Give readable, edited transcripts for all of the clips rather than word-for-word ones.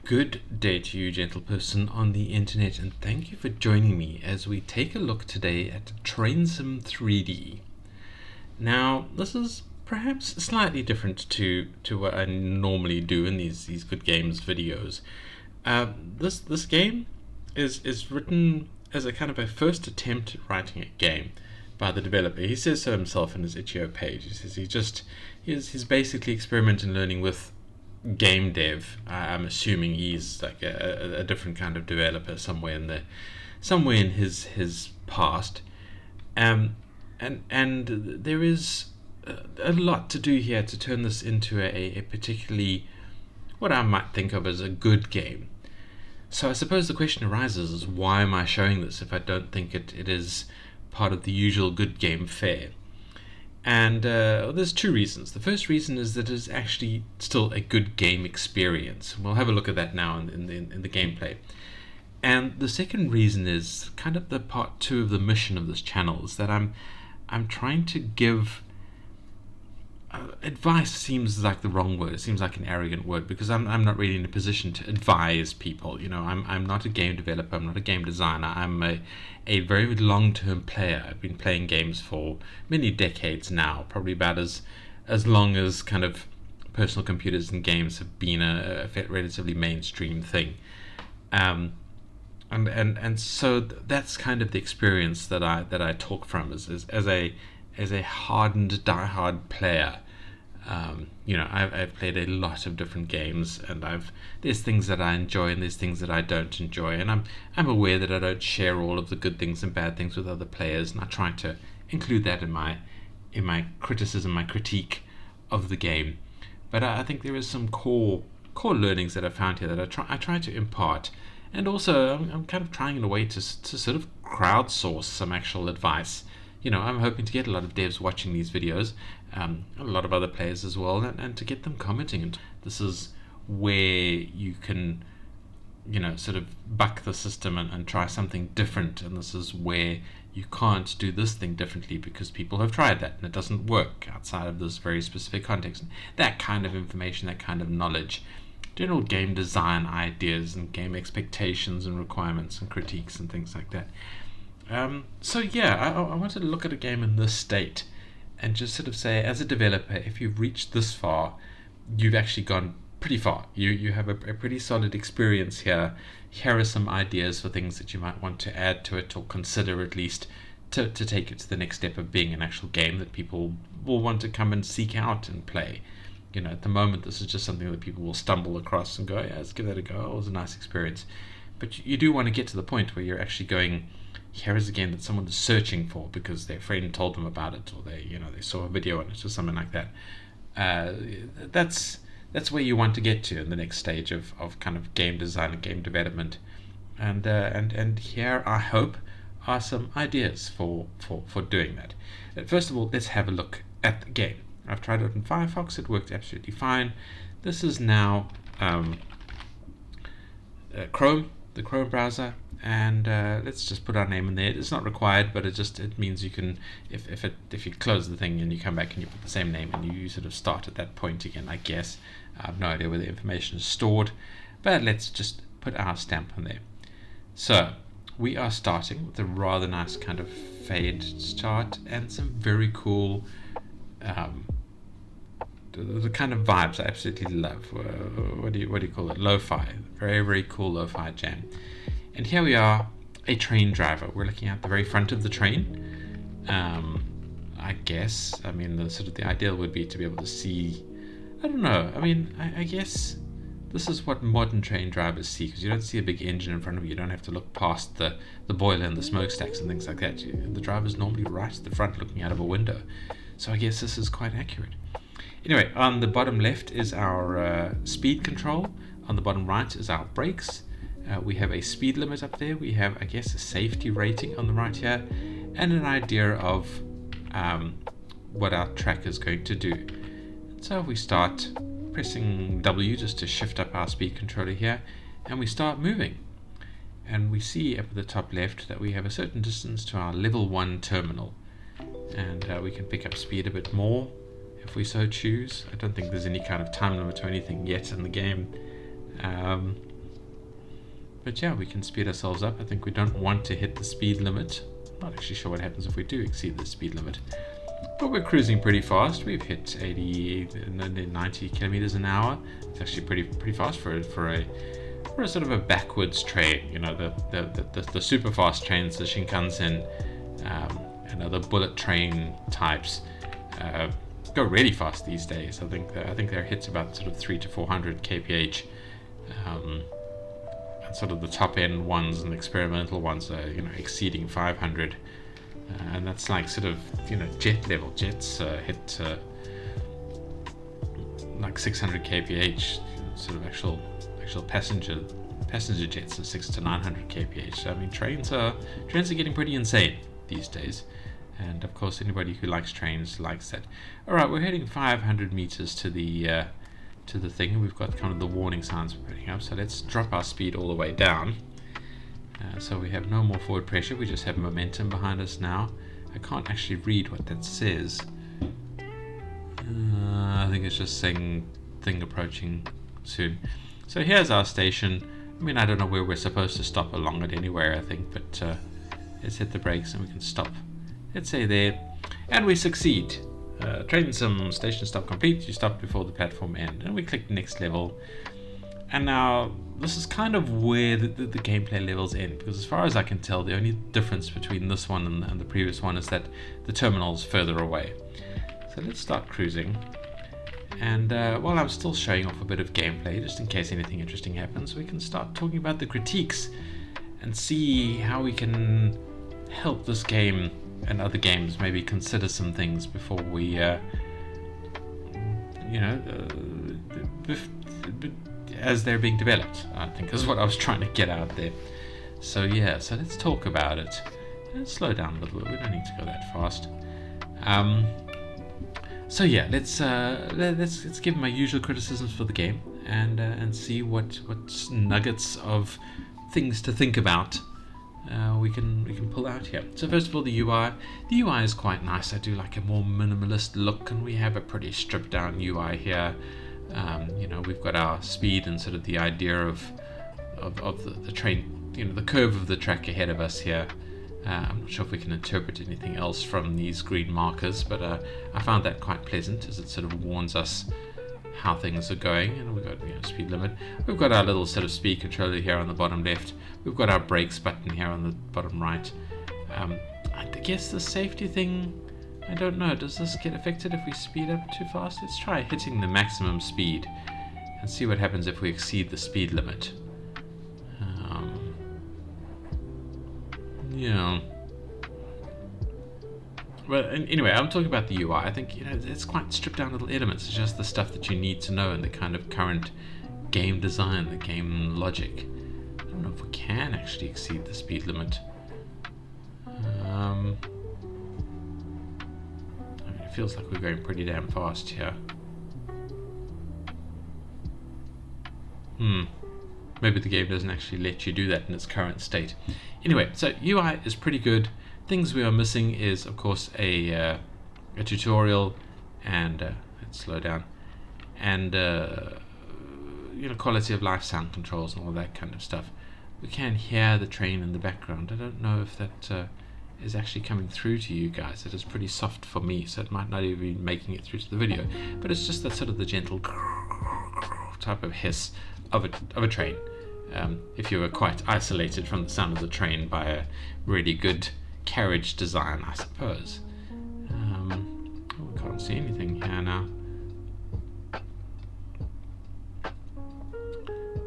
Good day to you, gentle person on the internet, and thank you for joining me as we take a look today at Train Sim 3D. Now, this is perhaps slightly different to what I normally do in these good games videos. This game is written as a kind of a first attempt at writing a game by the developer. He says so himself in his itch.io page. He says he's basically experimenting learning with game dev. I'm assuming he's like a different kind of developer somewhere in his past. And there is a lot to do here to turn this into a particularly what I might think of as a good game. So I suppose the question arises is, why am I showing this if I don't think it is part of the usual good game fare? And there's two reasons. The first reason is that it's actually still a good game experience. We'll have a look at that now in the gameplay. And the second reason is kind of the part two of the mission of this channel, is that I'm trying to give advice. Seems like the wrong word. It seems like an arrogant word, because I'm not really in a position to advise people. You know, I'm not a game developer. I'm not a game designer. I'm a very long-term player. I've been playing games for many decades now, probably about as long as kind of personal computers and games have been a relatively mainstream thing. And so that's kind of the experience that I talk from as a hardened, diehard player. You know, I've played a lot of different games, and there's things that I enjoy and there's things that I don't enjoy, and I'm aware that I don't share all of the good things and bad things with other players, and I try to include that in my criticism, my critique of the game. But I think there is some core learnings that I found here that I try to impart, and also I'm kind of trying in a way to sort of crowdsource some actual advice. You know, I'm hoping to get a lot of devs watching these videos, a lot of other players as well, and to get them commenting. And this is where you can, you know, sort of buck the system and try something different. And this is where you can't do this thing differently because people have tried that and it doesn't work outside of this very specific context. And that kind of information, that kind of knowledge, general game design ideas and game expectations and requirements and critiques and things like that. So yeah, I wanted to look at a game in this state and just sort of say, as a developer, if you've reached this far, you've actually gone pretty far. You have a pretty solid experience here. Here are some ideas for things that you might want to add to it, or consider at least, to take it to the next step of being an actual game that people will want to come and seek out and play. You know, at the moment, this is just something that people will stumble across and go, yeah, let's give that a go. It was a nice experience. But you do want to get to the point where you're actually going, here is a game that someone is searching for because their friend told them about it, or they saw a video on it or something like that. That's where you want to get to in the next stage of kind of game design and game development. And here, I hope, are some ideas for doing that. First of all, let's have a look at the game. I've tried it in Firefox. It worked absolutely fine. This is now Chrome, the Chrome browser, and let's just put our name in there. It's not required, but it means you can, if you close the thing and you come back and you put the same name and you sort of start at that point again, I guess. I have no idea where the information is stored, but let's just put our stamp on there. So we are starting with a rather nice kind of fade start and some very cool the kind of vibes I absolutely love. What do you call it? Lo-fi. Very, very cool lo-fi jam. And here we are, a train driver. We're looking at the very front of the train. I guess. I mean, the ideal would be to be able to see. I don't know. I mean, I guess this is what modern train drivers see, because you don't see a big engine in front of you. You don't have to look past the boiler and the smokestacks and things like that. The driver's normally right at the front, looking out of a window. So I guess this is quite accurate. Anyway, on the bottom left is our speed control. On the bottom right is our brakes. We have a speed limit up there. We have, I guess, a safety rating on the right here, and an idea of what our track is going to do. So we start pressing W just to shift up our speed controller here, and we start moving. And we see up at the top left that we have a certain distance to our level 1 terminal. And we can pick up speed a bit more if we so choose. I don't think there's any kind of time limit or anything yet in the game. But yeah, we can speed ourselves up. I think we don't want to hit the speed limit. I'm not actually sure what happens if we do exceed the speed limit. But we're cruising pretty fast. We've hit 80, 90 kilometers an hour. It's actually pretty fast for a sort of a backwards train. You know, the super fast trains, the Shinkansen, and other bullet train types go really fast these days. I think their hits about sort of 300 to 400 kph. And sort of the top end ones and experimental ones are, you know, exceeding 500. And that's like sort of, you know, jet level. Jets hit like 600 kph, sort of actual passenger jets are 600 to 900 kph. So, I mean, trains are getting pretty insane these days, and of course anybody who likes trains likes that. All right, we're heading 500 meters to the thing. We've got kind of the warning signs we're putting up, so let's drop our speed all the way down. So we have no more forward pressure, we just have momentum behind us now. I can't actually read what that says. I think it's just saying thing approaching soon. So here's our station. I mean, I don't know where we're supposed to stop along it anywhere, I think, but let's hit the brakes and we can stop. Let's say there, and we succeed. Train sim station stop complete. You stop before the platform end, and we click next level. And now this is kind of where the gameplay levels end, because as far as I can tell, the only difference between this one and the previous one is that the terminal's further away. So let's start cruising. And while I'm still showing off a bit of gameplay, just in case anything interesting happens, we can start talking about the critiques and see how we can help this game and other games maybe consider some things before we, as they're being developed, I think is what I was trying to get out there. So yeah, so let's talk about it. Let's slow down a little bit. We don't need to go that fast. So yeah, let's give my usual criticisms for the game and see what nuggets of things to think about we can pull out here. So first of all, the UI. The UI is quite nice. I do like a more minimalist look, and we have a pretty stripped down UI here. You know, we've got our speed and sort of the idea of the train, you know, the curve of the track ahead of us here. I'm not sure if we can interpret anything else from these green markers, but I found that quite pleasant, as it sort of warns us how things are going. And we've got, you know, speed limit. We've got our little sort of speed controller here on the bottom left. We've got our brakes button here on the bottom right. I guess the safety thing, I don't know. Does this get affected if we speed up too fast? Let's try hitting the maximum speed and see what happens if we exceed the speed limit. Yeah. Well, anyway, I'm talking about the UI. I think, you know, it's quite stripped down little elements. It's just the stuff that you need to know in the kind of current game design, the game logic. I don't know if we can actually exceed the speed limit. I mean, it feels like we're going pretty damn fast here. Maybe the game doesn't actually let you do that in its current state. Anyway, so UI is pretty good. Things we are missing is, of course, a tutorial and let's slow down, and you know, quality of life, sound controls, and all that kind of stuff. We can hear the train in the background. I don't know if that is actually coming through to you guys. It is pretty soft for me, so it might not even be making it through to the video. But it's just that sort of the gentle type of hiss of a train. If you were quite isolated from the sound of the train by a really good carriage design, I suppose. We can't see anything here now.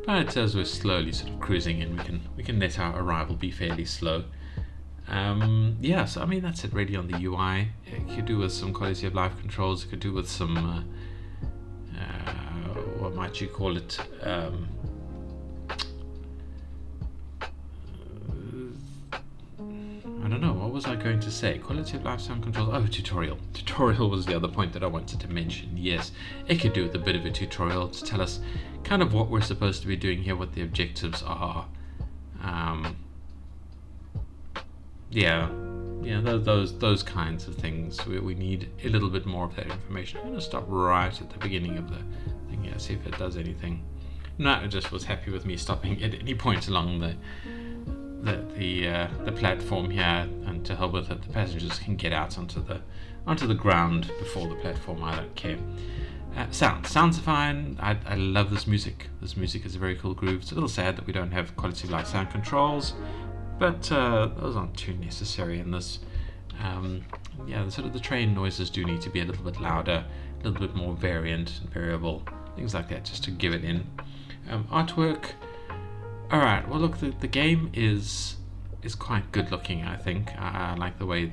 But as we're slowly sort of cruising in, we can let our arrival be fairly slow. Yeah, so I mean, that's it really on the UI. It could do with some quality of life controls. It could do with some what might you call it? I don't know, what was I going to say? Quality of life, sound controls. Oh, tutorial. Tutorial was the other point that I wanted to mention. Yes, it could do with a bit of a tutorial to tell us kind of what we're supposed to be doing here, what the objectives are. Yeah, those kinds of things. We need a little bit more of that information. I'm going to stop right at the beginning of the thing here, see if it does anything. No, it just was happy with me stopping at any point along the platform here, and to help with it, the passengers can get out onto the ground before the platform. I don't care. Sounds are fine. I love this music. This music is a very cool groove. It's a little sad that we don't have quality of life sound controls, but those aren't too necessary in this. Yeah, sort of the train noises do need to be a little bit louder, a little bit more variant and variable, things like that, just to give it in. Artwork. Alright, well look, the game is quite good looking, I think. I like the way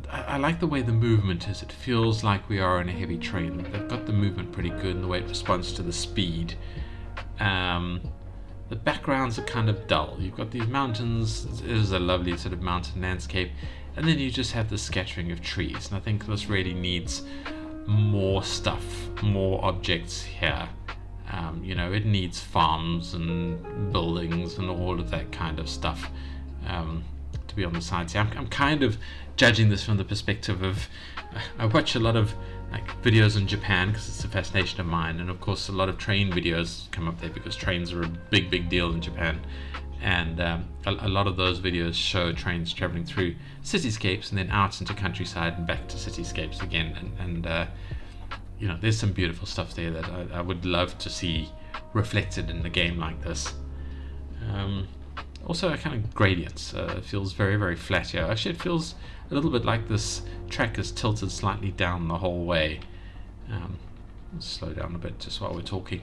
I like the way the movement is. It feels like we are on a heavy train. They've got the movement pretty good and the way it responds to the speed. The backgrounds are kind of dull. You've got these mountains. It is a lovely sort of mountain landscape, and then you just have the scattering of trees. And I think this really needs more stuff, more objects here. It needs farms and buildings and all of that kind of stuff to be on the side. See, I'm kind of judging this from the perspective of I watch a lot of videos in Japan because it's a fascination of mine, and of course a lot of train videos come up there because trains are a big deal in Japan, and a lot of those videos show trains traveling through cityscapes and then out into countryside and back to cityscapes again, and there's some beautiful stuff there that I would love to see reflected in a game like this. Also, kind of gradients. It feels very flat here. Actually, it feels a little bit like this track is tilted slightly down the whole way. Let's slow down a bit just while we're talking.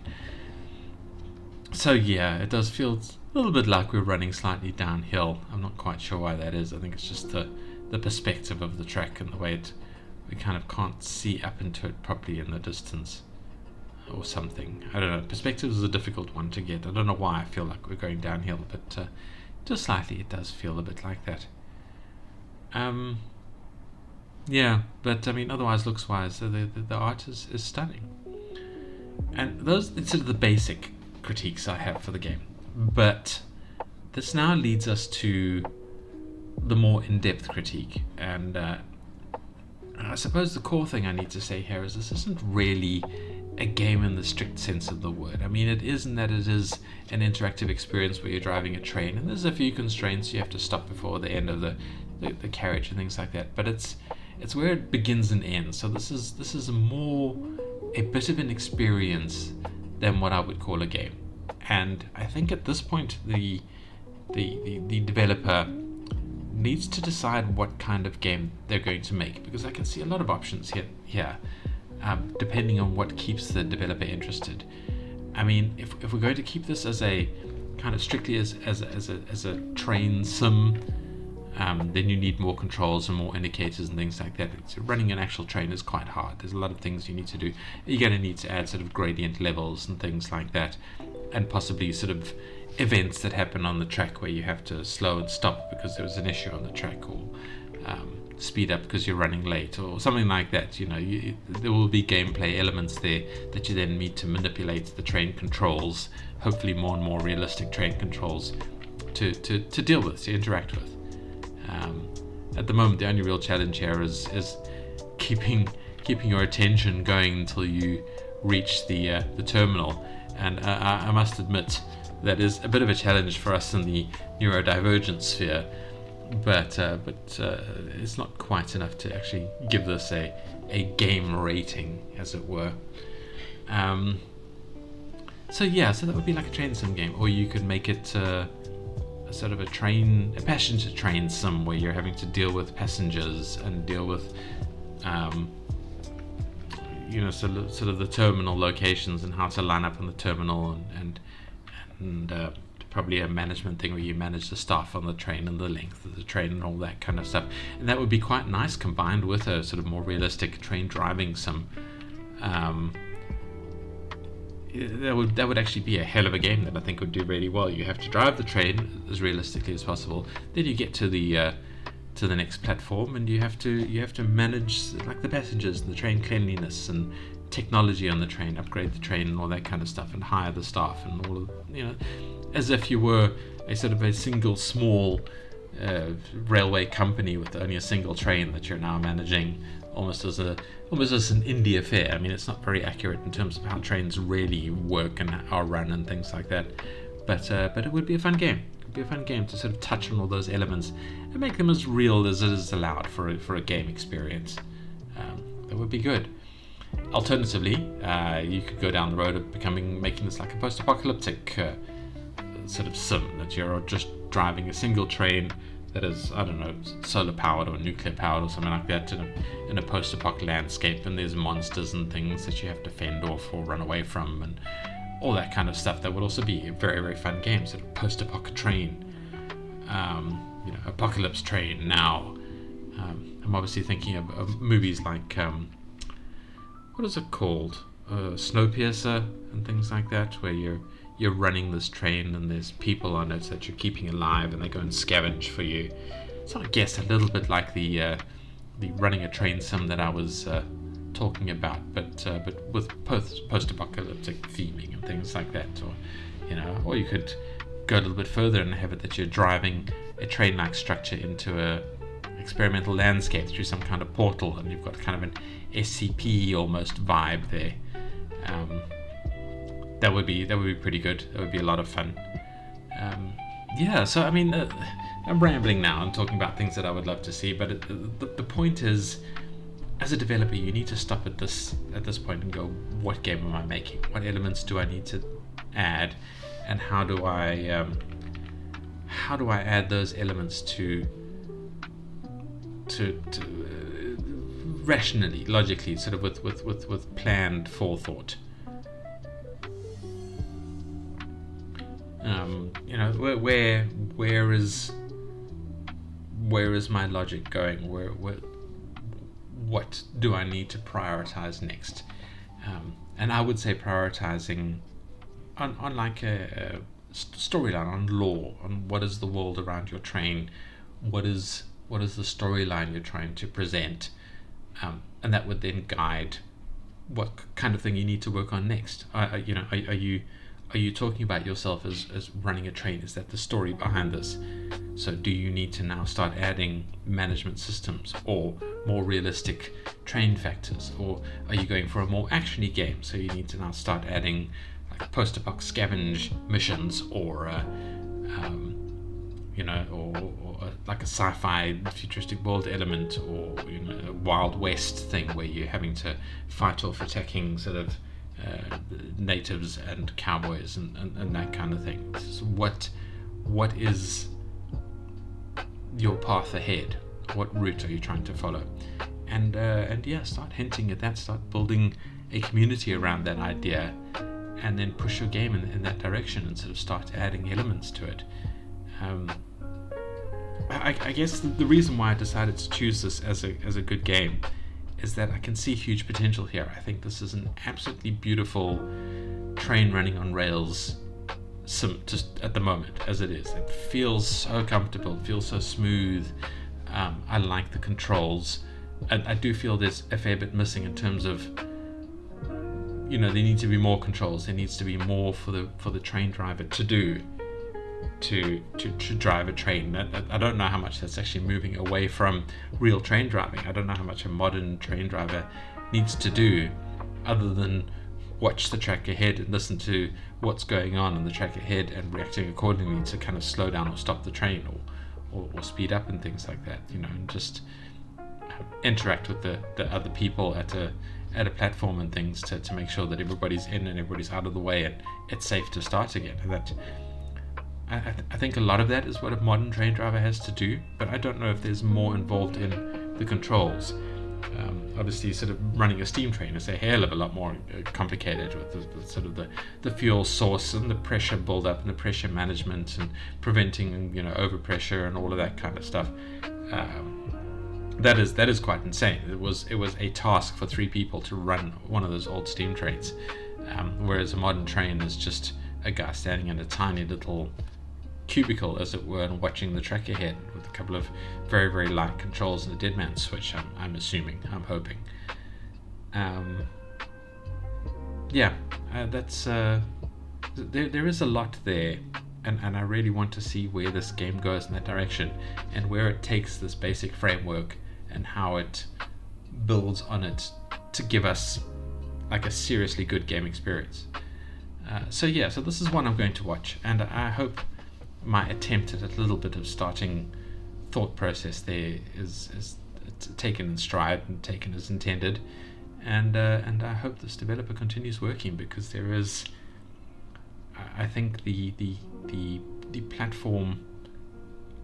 So yeah, it does feel a little bit like we're running slightly downhill. I'm not quite sure why that is. I think it's just the perspective of the track and the way we kind of can't see up into it properly in the distance or something. I don't know. Perspective is a difficult one to get. I don't know why I feel like we're going downhill, but just slightly it does feel a bit like that. Yeah, but I mean, otherwise, looks-wise, the art is stunning. And those are sort of the basic critiques I have for the game. But this now leads us to the more in-depth critique. And I suppose the core thing I need to say here is this isn't really a game in the strict sense of the word. I mean, it is in that it is an interactive experience where you're driving a train, and there's a few constraints. You have to stop before the end of the carriage and things like that. But it's where it begins and ends. So this is more a bit of an experience than what I would call a game. And I think at this point the developer needs to decide what kind of game they're going to make, because I can see a lot of options here. Depending on what keeps the developer interested. I mean, if we're going to keep this as a kind of strictly as a train sim, then you need more controls and more indicators and things like that. So running an actual train is quite hard. There's a lot of things you need to do. You're going to need to add sort of gradient levels and things like that, and possibly sort of events that happen on the track where you have to slow and stop because there was an issue on the track, or speed up because you're running late, or something like that. There will be gameplay elements there that you then need to manipulate the train controls, hopefully more and more realistic train controls to deal with, to interact with. At the moment, the only real challenge here is keeping your attention going until you reach the terminal, and I must admit that is a bit of a challenge for us in the neurodivergent sphere. But it's not quite enough to actually give this a game rating, as it were. So that would be like a train sim game, or you could make it a sort of a passenger train sim where you're having to deal with passengers and deal with sort of the terminal locations and how to line up on the terminal, and probably a management thing where you manage the staff on the train and the length of the train and all that kind of stuff. And that would be quite nice combined with a sort of more realistic train driving sim. That would actually be a hell of a game that I think would do really well. You have to drive the train as realistically as possible. Then you get to the next platform, and you have to manage like the passengers and the train cleanliness and technology on the train, upgrade the train and all that kind of stuff, and hire the staff and all of, as if you were a sort of a single small railway company with only a single train that you're now managing almost as an indie affair. I mean, it's not very accurate in terms of how trains really work and are run and things like that. But it would be a fun game. It would be a fun game to sort of touch on all those elements and make them as real as it is allowed for a game experience. That would be good. Alternatively, you could go down the road of making this like a post-apocalyptic sort of sim, that you're just driving a single train that is, I don't know, solar powered or nuclear powered or something like that in a post-apocalyptic landscape, and there's monsters and things that you have to fend off or run away from and all that kind of stuff. That would also be a very, very fun game, sort of post-apocalyptic train, apocalypse train now. I'm obviously thinking of movies like, what is it called? Snowpiercer and things like that, where you're running this train and there's people on it that you're keeping alive and they go and scavenge for you. So I guess a little bit like the running a train sim that I was talking about, but with post-apocalyptic theming and things like that. Or you could go a little bit further and have it that you're driving a train-like structure into a experimental landscape through some kind of portal, and you've got kind of an SCP almost vibe there. That would be pretty good. That would be a lot of fun. So I mean, I'm rambling now and talking about things that I would love to see, but the point is, as a developer, you need to stop at this point and go, what game am I making? What elements do I need to add, and how do I add those elements to rationally, logically, sort of with planned forethought. Where is my logic going? What do I need to prioritize next? And I would say prioritizing on like a storyline, on lore, on what is the world around your train, what is the storyline you're trying to present, and that would then guide what kind of thing you need to work on next. Are you talking about yourself as running a train? Is that the story behind this? So do you need to now start adding management systems or more realistic train factors, or are you going for a more actiony game? So you need to now start adding like post-apoc scavenge missions, or like a sci-fi futuristic world element, or a Wild West thing where you're having to fight off attacking sort of natives and cowboys and that kind of thing. So what is your path ahead? What route are you trying to follow? And start hinting at that. Start building a community around that idea, and then push your game in that direction and sort of start adding elements to it. I guess the reason why I decided to choose this as a good game is that I can see huge potential here. I think this is an absolutely beautiful train running on rails sim just at the moment as it is. It feels so comfortable, it feels so smooth. I like the controls. I do feel there's a fair bit missing in terms of, there need to be more controls. There needs to be more for the train driver to do to drive a train. I don't know how much that's actually moving away from real train driving. I don't know how much a modern train driver needs to do other than watch the track ahead and listen to what's going on in the track ahead and reacting accordingly to kind of slow down or stop the train or speed up and things like that, and just interact with the other people at a platform and things to make sure that everybody's in and everybody's out of the way and it's safe to start again. And that I think a lot of that is what a modern train driver has to do, but I don't know if there's more involved in the controls. Obviously, sort of running a steam train is a hell of a lot more complicated with the fuel source and the pressure build-up and the pressure management and preventing overpressure and all of that kind of stuff. That is quite insane. It was a task for 3 people to run one of those old steam trains, whereas a modern train is just a guy standing in a tiny little cubicle, as it were, and watching the track ahead with a couple of very, very light controls and a dead man switch. I'm assuming, I'm hoping. That's there is a lot there, and I really want to see where this game goes in that direction, and where it takes this basic framework and how it builds on it to give us like a seriously good game experience. So this is one I'm going to watch, and I hope my attempt at a little bit of starting thought process there is taken in stride and taken as intended, and I hope this developer continues working, because there is, I think, the platform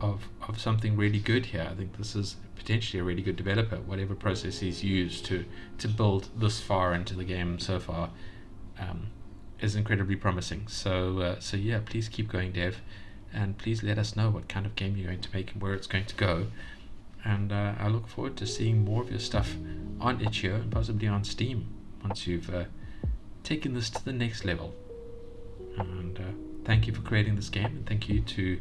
of something really good here. I think this is potentially a really good developer, whatever process he's used to build this far into the game so far. Is incredibly promising. So please keep going, Dev, and please let us know what kind of game you're going to make and where it's going to go. And I look forward to seeing more of your stuff on itch.io and possibly on Steam once you've taken this to the next level. And thank you for creating this game, and thank you to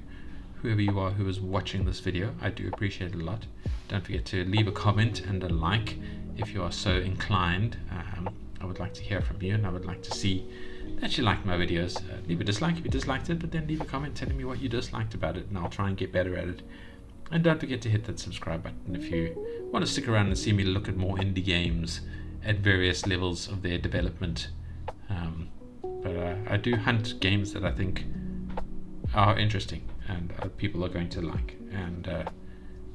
whoever you are who is watching this video. I do appreciate it a lot. Don't forget to leave a comment and a like if you are so inclined. I would like to hear from you, and I would like to see that you liked my videos. Leave a dislike if you disliked it, but then leave a comment telling me what you disliked about it, and I'll try and get better at it. And don't forget to hit that subscribe button if you want to stick around and see me look at more indie games at various levels of their development. But I do hunt games that I think are interesting and people are going to like. And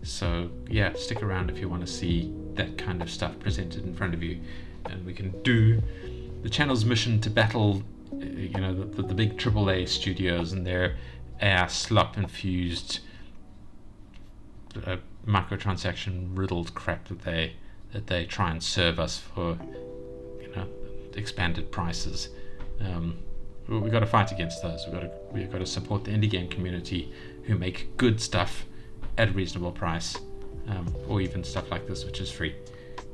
stick around if you want to see that kind of stuff presented in front of you, and we can do the channel's mission to battle, the big AAA studios and their AI slop infused microtransaction riddled crap that they try and serve us for expanded prices. We've got to fight against those. We've got to support the indie game community who make good stuff at a reasonable price, or even stuff like this which is free.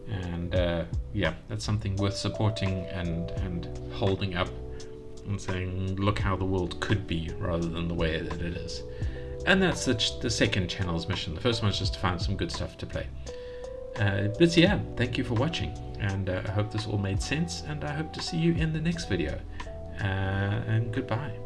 And that's something worth supporting and holding up and saying, look how the world could be rather than the way that it is. And that's the second channel's mission. The first one is just to find some good stuff to play. Thank you for watching, and I hope this all made sense, and I hope to see you in the next video. And goodbye.